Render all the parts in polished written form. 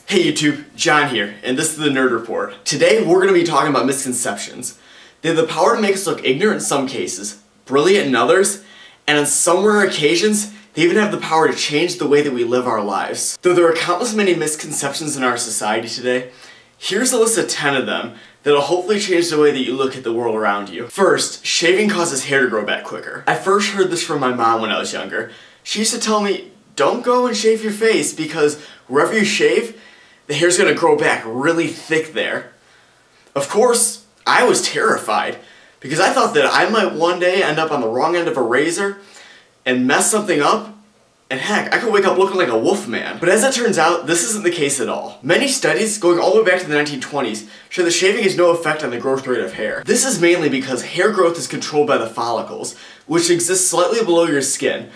Hey YouTube, John here, and this is the Nerd Report. Today we're going to be talking about misconceptions. They have the power to make us look ignorant in some cases, brilliant in others, and on some rare occasions, they even have the power to change the way that we live our lives. Though there are countless many misconceptions in our society today, here's a list of 10 of them that'll hopefully change the way that you look at the world around you. First, shaving causes hair to grow back quicker. I first heard this from my mom when I was younger. She used to tell me, don't go and shave your face because wherever you shave, the hair's gonna grow back really thick there. Of course, I was terrified because I thought that I might one day end up on the wrong end of a razor and mess something up, and heck, I could wake up looking like a wolf man. But as it turns out, this isn't the case at all. Many studies, going all the way back to the 1920s, show that shaving has no effect on the growth rate of hair. This is mainly because hair growth is controlled by the follicles, which exist slightly below your skin.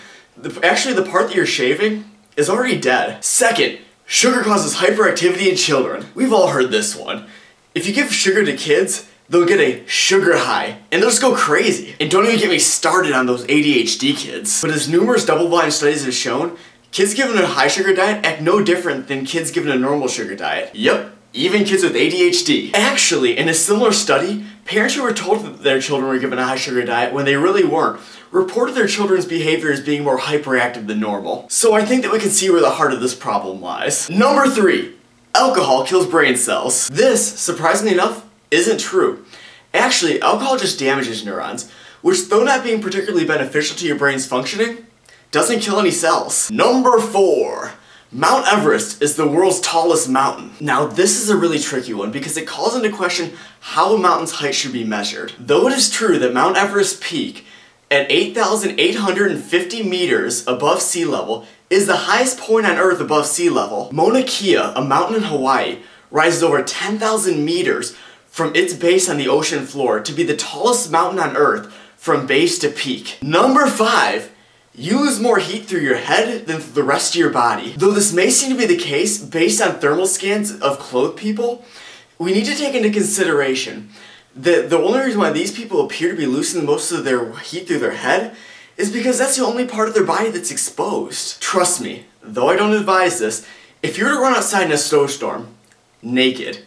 Actually, the part that you're shaving is already dead. Second, sugar causes hyperactivity in children. We've all heard this one. If you give sugar to kids, they'll get a sugar high, and they'll just go crazy. And don't even get me started on those ADHD kids. But as numerous double-blind studies have shown, kids given a high sugar diet act no different than kids given a normal sugar diet. Yep, even kids with ADHD. Actually, in a similar study, parents who were told that their children were given a high sugar diet when they really weren't, reported their children's behavior as being more hyperactive than normal. So I think that we can see where the heart of this problem lies. Number 3, alcohol kills brain cells. This, surprisingly enough, isn't true. Actually, alcohol just damages neurons, which, though not being particularly beneficial to your brain's functioning, doesn't kill any cells. Number 4, Mount Everest is the world's tallest mountain. Now this is a really tricky one because it calls into question how a mountain's height should be measured. Though it is true that Mount Everest peak at 8,850 meters above sea level is the highest point on Earth above sea level, Mauna Kea, a mountain in Hawaii, rises over 10,000 meters from its base on the ocean floor to be the tallest mountain on Earth from base to peak. Number 5, you lose more heat through your head than through the rest of your body. Though this may seem to be the case based on thermal scans of clothed people, we need to take into consideration that the only reason why these people appear to be losing most of their heat through their head is because that's the only part of their body that's exposed. Trust me, though I don't advise this, if you were to run outside in a snowstorm, naked,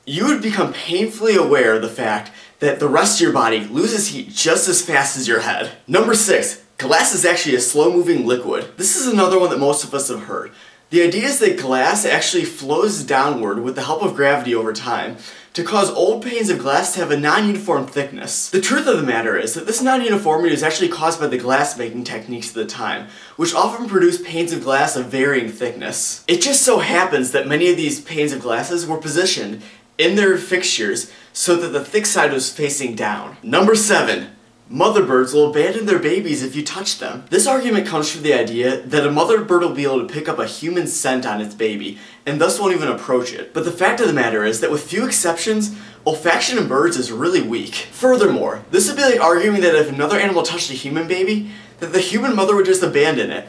you would become painfully aware of the fact that the rest of your body loses heat just as fast as your head. Number 6, glass is actually a slow-moving liquid. This is another one that most of us have heard. The idea is that glass actually flows downward with the help of gravity over time to cause old panes of glass to have a non-uniform thickness. The truth of the matter is that this non-uniformity is actually caused by the glass making techniques of the time, which often produce panes of glass of varying thickness. It just so happens that many of these panes of glasses were positioned in their fixtures so that the thick side was facing down. Number 7. Mother birds will abandon their babies if you touch them. This argument comes from the idea that a mother bird will be able to pick up a human scent on its baby, and thus won't even approach it. But the fact of the matter is that with few exceptions, olfaction in birds is really weak. Furthermore, this would be like arguing that if another animal touched a human baby, that the human mother would just abandon it.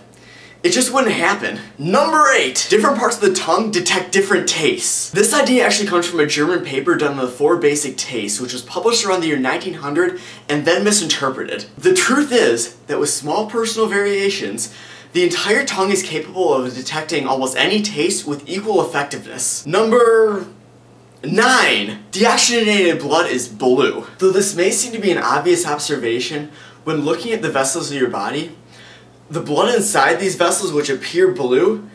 It just wouldn't happen. Number 8. Different parts of the tongue detect different tastes. This idea actually comes from a German paper done on the 4 basic tastes, which was published around the year 1900 and then misinterpreted. The truth is that with small personal variations, the entire tongue is capable of detecting almost any taste with equal effectiveness. Number 9. Deoxygenated blood is blue. Though this may seem to be an obvious observation, when looking at the vessels of your body, the blood inside these vessels, which appear blue,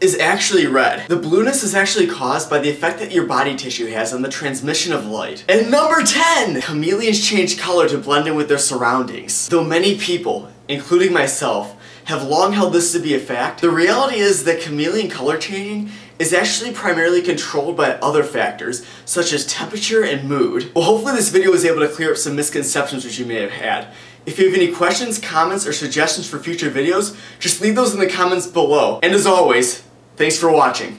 is actually red. The blueness is actually caused by the effect that your body tissue has on the transmission of light. And number 10! Chameleons change color to blend in with their surroundings. Though many people, including myself, have long held this to be a fact, the reality is that chameleon color changing is actually primarily controlled by other factors, such as temperature and mood. Well, hopefully this video was able to clear up some misconceptions which you may have had. If you have any questions, comments, or suggestions for future videos, just leave those in the comments below. And as always, thanks for watching.